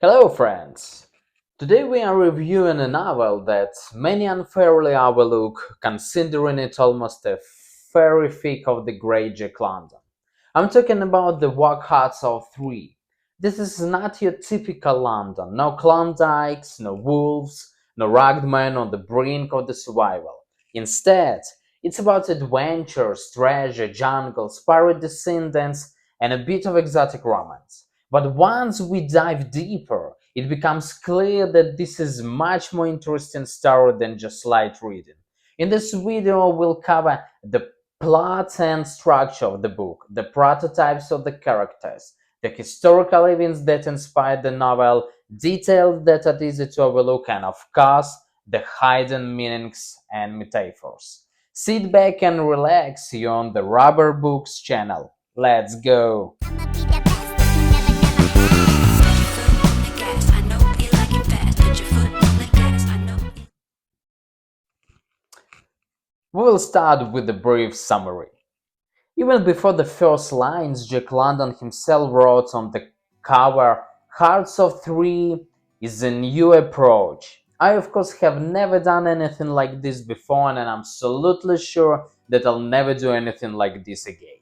Hello, friends! Today we are reviewing a novel that many unfairly overlook, considering it almost a fairy fic of the great Jack London. I'm talking about The Walkouts of Three. This is not your typical London. No Klondikes, no wolves, no rugged men on the brink of the survival. Instead, it's about adventures, treasure, jungles, pirate descendants, and a bit of exotic romance. But once we dive deeper, it becomes clear that this is much more interesting story than just light reading. In this video, we'll cover the plot and structure of the book, the prototypes of the characters, the historical events that inspired the novel, details that are easy to overlook, and of course, the hidden meanings and metaphors. Sit back and relax, you're on the RobertBooks channel. Let's go! We'll start with a brief summary. Even before the first lines, Jack London himself wrote on the cover, "Hearts of Three is a new approach." I, of course, have never done anything like this before, and I'm absolutely sure that I'll never do anything like this again.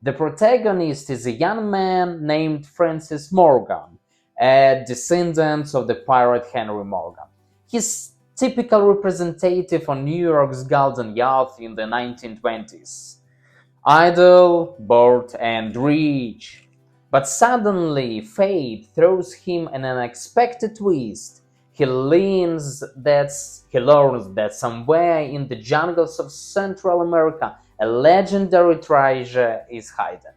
The protagonist is a young man named Francis Morgan, a descendant of the pirate Henry Morgan. He's typical representative on New York's Golden Youth in the 1920s. Idle, bored, and rich. But suddenly, fate throws him an unexpected twist. He learns that somewhere in the jungles of Central America, a legendary treasure is hidden.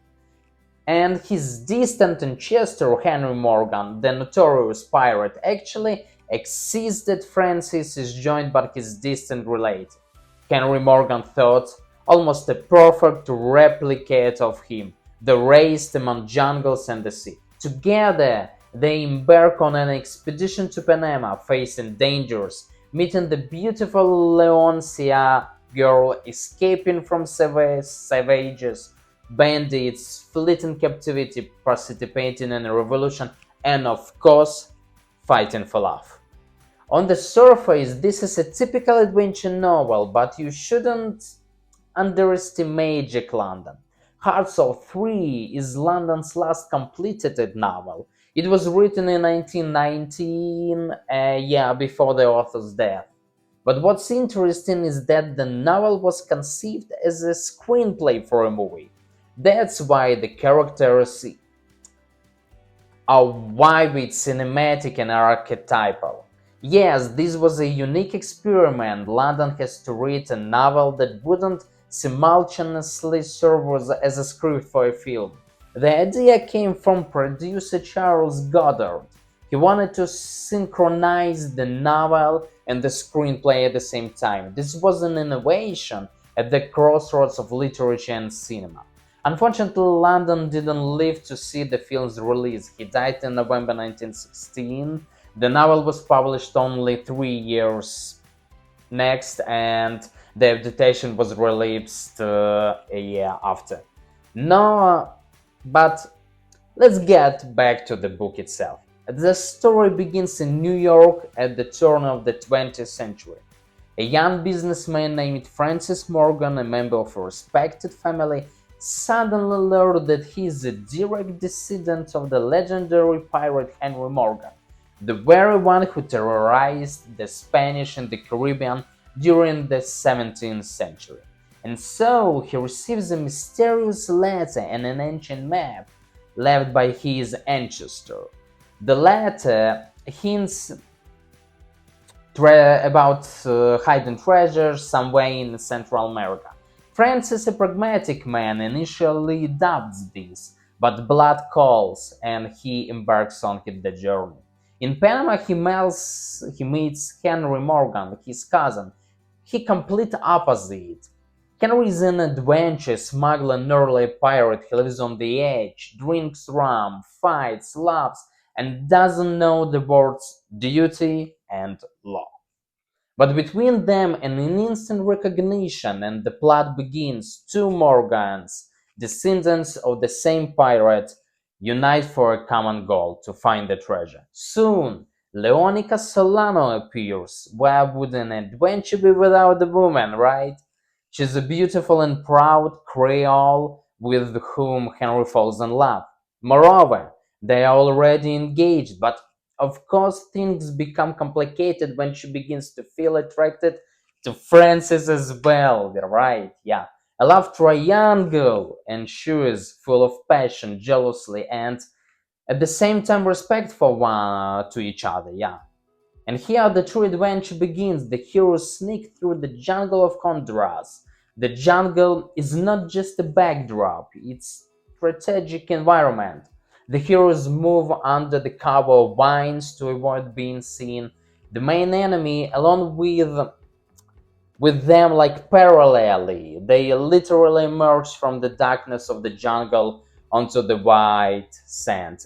And his distant ancestor, Henry Morgan, the notorious pirate, actually exists that Francis is joined by his distant relative. Henry Morgan thought almost a perfect replicate of him, the raised among jungles and the sea. Together, they embark on an expedition to Panama, facing dangers, meeting the beautiful Leoncia girl escaping from savages, bandits, fleeing captivity, participating in a revolution, and of course, fighting for love. On the surface, this is a typical adventure novel, but you shouldn't underestimate Jack London. Hearts of Three is London's last completed novel. It was written in 1919, a year before the author's death. But what's interesting is that the novel was conceived as a screenplay for a movie. That's why the characters are vivid, cinematic, and archetypal. Yes, this was a unique experiment. London has to read a novel that wouldn't simultaneously serve as a script for a film. The idea came from producer Charles Goddard. He wanted to synchronize the novel and the screenplay at the same time. This was an innovation at the crossroads of literature and cinema. Unfortunately, London didn't live to see the film's release. He died in November 1916. The novel was published only 3 years next, and the adaptation was released a year after. No, but let's get back to the book itself. The story begins in New York at the turn of the 20th century. A young businessman named Francis Morgan, a member of a respected family, suddenly learned that he is a direct descendant of the legendary pirate Henry Morgan, the very one who terrorized the Spanish in the Caribbean during the 17th century. And so he receives a mysterious letter and an ancient map left by his ancestor. The letter hints about hidden treasures somewhere in Central America. Francis, a pragmatic man, initially doubts this, but blood calls and he embarks on the journey. In Panama, he meets Henry Morgan, his cousin. He complete opposite. Henry is an adventure smuggler, nearly a pirate. He lives on the edge, drinks rum, fights, loves, and doesn't know the words duty and law. But between them and an instant recognition, and the plot begins. Two Morgans, descendants of the same pirate, unite for a common goal to find the treasure. Soon, Leonica Solano appears. Why would an adventure be without a woman, right? She's a beautiful and proud Creole with whom Henry falls in love. Moreover, they are already engaged, but of course things become complicated when she begins to feel attracted to Francis as well, right? Yeah. A love triangle ensures, full of passion, jealousy, and at the same time respect for one to each other. Yeah. And here the true adventure begins. The heroes sneak through the jungle of Honduras. The jungle is not just a backdrop, it's strategic environment. The heroes move under the cover of vines to avoid being seen. The main enemy, along with them like parallelly, they literally emerge from the darkness of the jungle onto the white sand.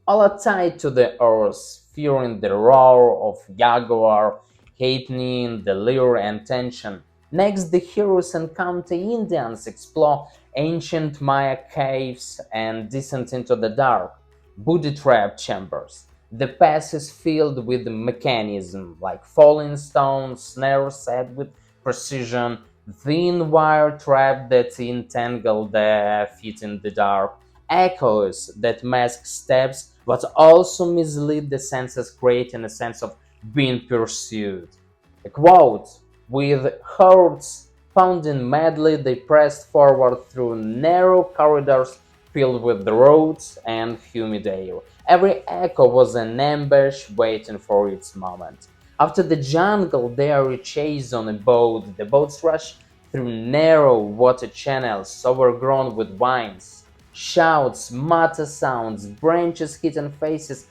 All are tied to the earth, fearing the roar of jaguar, hating the lure and tension. Next, the heroes encounter Indians, explore ancient Maya caves, and descend into the dark, booby-trap chambers. The path is filled with mechanism, like falling stones, snares set with precision, thin wire trap that entangle their feet in the dark, echoes that mask steps but also mislead the senses, creating a sense of being pursued. A quote: with hearts pounding madly, they pressed forward through narrow corridors filled with the roads and humid air. Every echo was an ambush waiting for its moment. After the jungle, they are chased on a boat. The boats rush through narrow water channels overgrown with vines. Shouts, mutter sounds, branches hitting faces.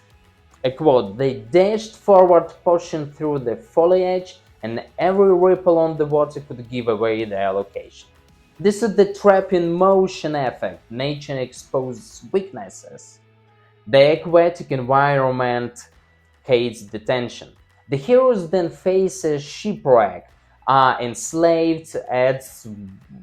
A quote: they dashed forward, pushing through the foliage, and every ripple on the water could give away their location. This is the trap in motion effect. Nature exposes weaknesses. The aquatic environment hates detention. The heroes then face a shipwreck, are enslaved, at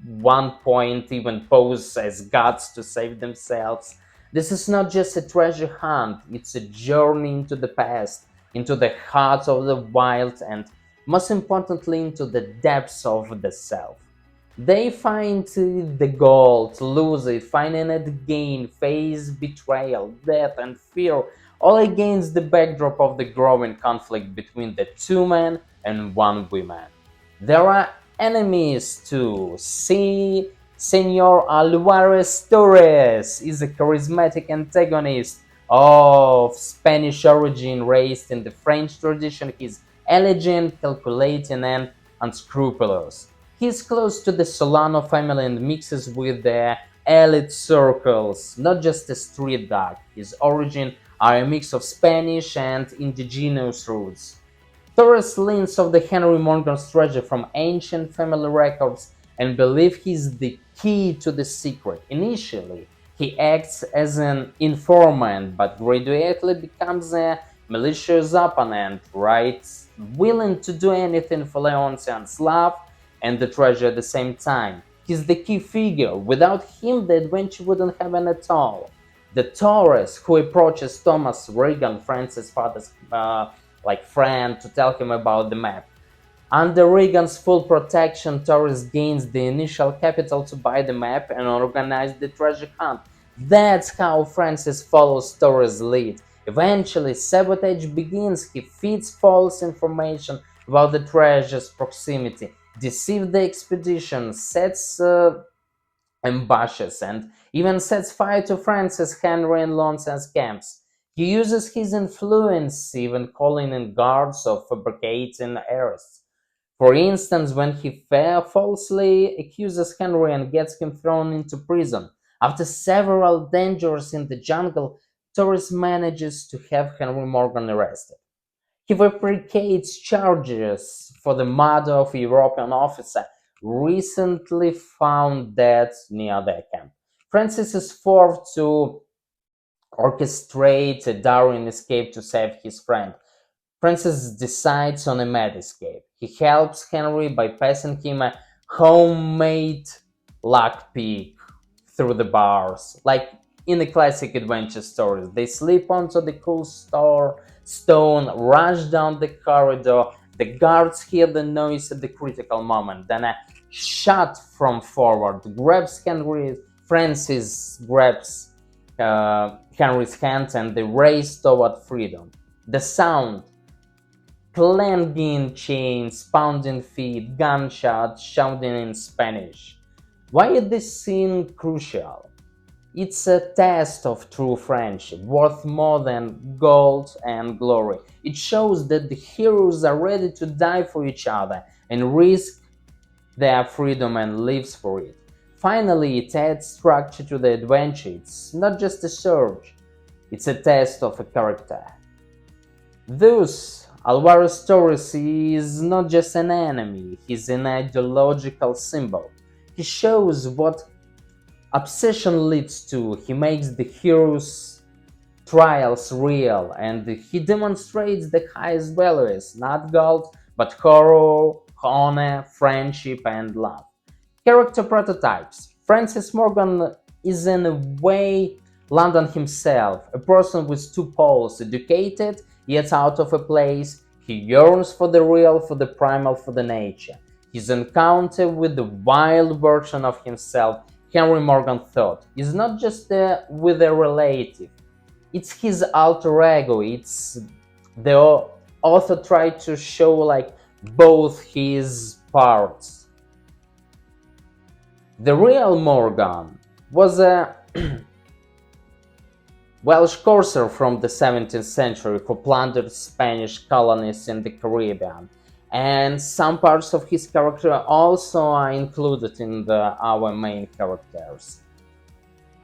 one point even pose as gods to save themselves. This is not just a treasure hunt, it's a journey into the past, into the heart of the wild, and most importantly, into the depths of the self. They find the gold, lose it, finding it again, face betrayal, death, and fear, all against the backdrop of the growing conflict between the two men and one woman. There are enemies too. See, Senor Alvarez Torres is a charismatic antagonist of Spanish origin, raised in the French tradition. He's elegant, calculating, and unscrupulous. He's close to the Solano family and mixes with their elite circles, not just a street dog. His origin are a mix of Spanish and indigenous roots. Torres leans of the Henry Morgan's treasure from ancient family records and believes he's the key to the secret. Initially, he acts as an informant, but gradually becomes a malicious opponent, right? Willing to do anything for Leontian's love and the treasure at the same time. He's the key figure. Without him, the adventure wouldn't happen at all. The Torres who approaches Thomas Reagan, Francis' father's friend, to tell him about the map. Under Reagan's full protection, Torres gains the initial capital to buy the map and organize the treasure hunt. That's how Francis follows Torres' lead. Eventually, sabotage begins. He feeds false information about the treasure's proximity, deceives the expedition, sets ambushes, and even sets fire to Francis, Henry, and Lonsan's camps. He uses his influence, even calling in guards or fabricating arrests. For instance, when he falsely accuses Henry and gets him thrown into prison. After several dangers in the jungle, Torres manages to have Henry Morgan arrested. He fabricates charges for the murder of a European officer recently found dead near their camp. Francis is forced to orchestrate a daring escape to save his friend. Francis decides on a mad escape. He helps Henry by passing him a homemade lockpick through the bars. Like in the classic adventure stories. They slip onto the cool stone, rush down the corridor. The guards hear the noise at the critical moment. Then a shot from forward grabs Henry. Francis grabs Henry's hand, and they race toward freedom. The sound, clanging chains, pounding feet, gunshots, shouting in Spanish. Why is this scene crucial? It's a test of true friendship, worth more than gold and glory. It shows that the heroes are ready to die for each other and risk their freedom and lives for it. Finally, it adds structure to the adventure. It's not just a surge, it's a test of a character. Thus, Alvaro's stories is not just an enemy, he's an ideological symbol. He shows what obsession leads to, he makes the hero's trials real, and he demonstrates the highest values, not gold, but horror, honor, friendship, and love. Character prototypes. Francis Morgan is in a way London himself, a person with two poles, educated yet out of a place. He yearns for the real, for the primal, for the nature. His encounter with the wild version of himself, Henry Morgan thought, is not just with a relative, it's his alter ego. It's the author tried to show like both his parts. The real Morgan was a Welsh corsair from the 17th century who plundered Spanish colonies in the Caribbean, and some parts of his character also are included in our main characters.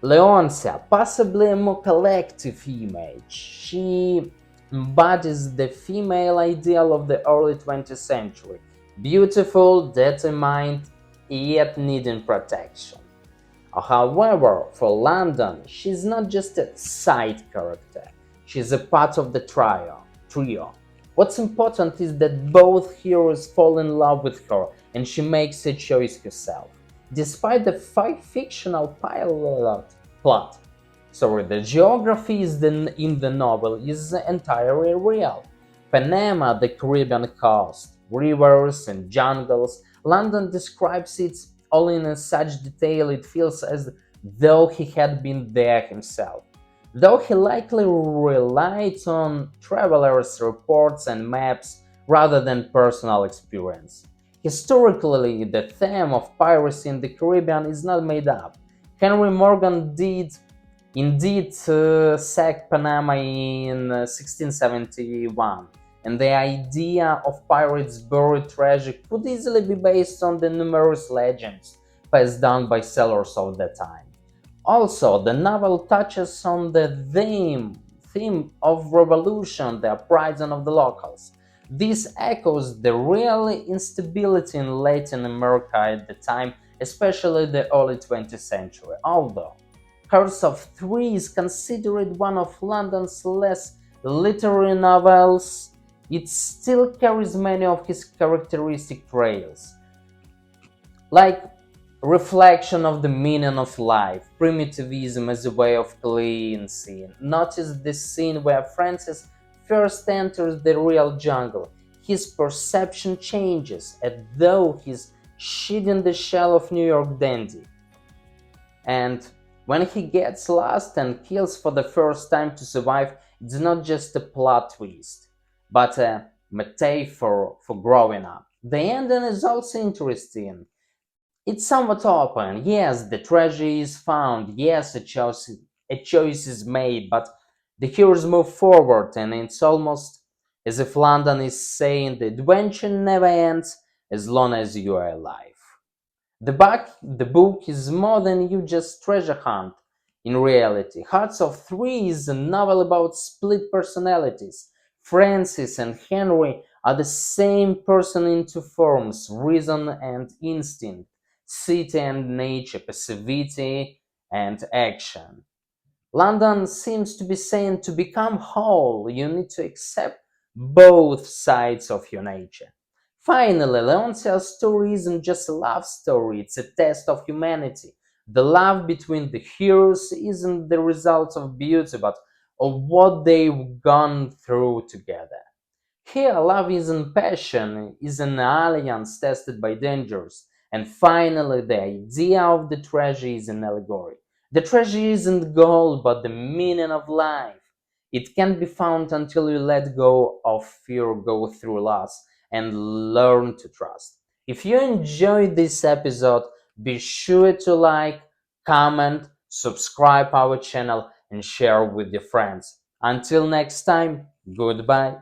Leoncia, possibly a more collective image. She embodies the female ideal of the early 20th century, beautiful, determined, yet needing protection. However, for London, she's not just a side character, she's a part of the trio. What's important is that both heroes fall in love with her and she makes a choice herself. Despite the fictional plot, the geography in the novel is entirely real. Panama, the Caribbean coast, rivers and jungles, London describes it all in such detail it feels as though he had been there himself. Though he likely relied on travelers' reports and maps rather than personal experience. Historically, the theme of piracy in the Caribbean is not made up. Henry Morgan did indeed sack Panama in 1671, and the idea of pirates' buried treasure could easily be based on the numerous legends passed down by sailors of the time. Also, the novel touches on the theme of revolution, the uprising of the locals. This echoes the real instability in Latin America at the time, especially the early 20th century. Although Curse of Three is considered one of London's less literary novels, it still carries many of his characteristic traits, like reflection of the meaning of life, primitivism as a way of cleansing. Notice this scene where Francis first enters the real jungle. His perception changes as though he's shedding the shell of New York dandy. And when he gets lost and kills for the first time to survive, it's not just a plot twist, but a metaphor for growing up. The ending is also interesting. It's somewhat open. Yes, the treasure is found. Yes, a choice is made, but the heroes move forward, and it's almost as if London is saying the adventure never ends as long as you are alive. The book is more than you just treasure hunt. In reality, Hearts of Three is a novel about split personalities. Francis and Henry are the same person in two forms: reason and instinct, city and nature, passivity and action. London seems to be saying to become whole, you need to accept both sides of your nature. Finally, Leoncia's story isn't just a love story, it's a test of humanity. The love between the heroes isn't the result of beauty, but of what they've gone through together. Here, love isn't passion, is an alliance tested by dangers. And finally, the idea of the treasure is an allegory. The treasure isn't gold, but the meaning of life. It can't be found until you let go of fear, go through loss, and learn to trust. If you enjoyed this episode, be sure to like, comment, subscribe our channel, and share with your friends. Until next time, goodbye.